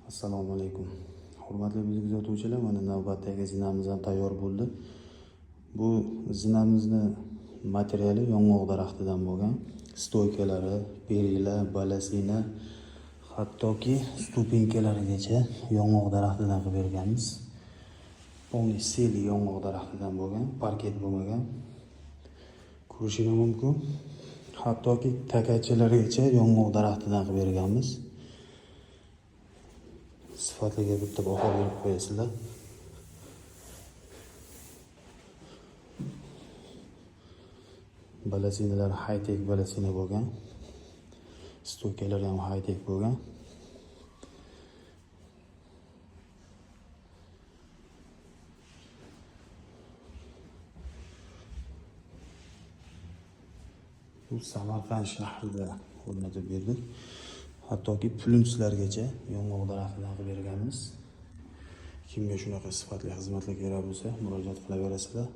Assalomu alaykum. Hurmatli bizni kuzatuvchilar, mana navbatdagi zinamiz ham tayyor bo'ldi. Bu zinamizni materiali yong'oq daraxtidan bo'lgan. Stoykalari, perila, balasina, hattoki stupinkalarigacha yong'oq daraxtidan qilib berganmiz. Полный seli yong'oq daraxtidan bo'lgan, parket bo'lmagan. Ko'rishingiz mumkin. Hattoki takachilarigacha yong'oq daraxtidan qilib berganmiz. Sifatiga bitta baho berib qo'yasizlar. Balasinalar high-tech balasina bo'lgan. Stoykalar ham high-tech bo'lgan. Bu Samarqand shahrida o'rnatib berdik. Hattoki plunkslargacha yong'oq daraxtidan qilib berganmiz. Kimga shunaqa sifatli xizmatlar kerak bo'lsa, murojaat qilaverasizlar.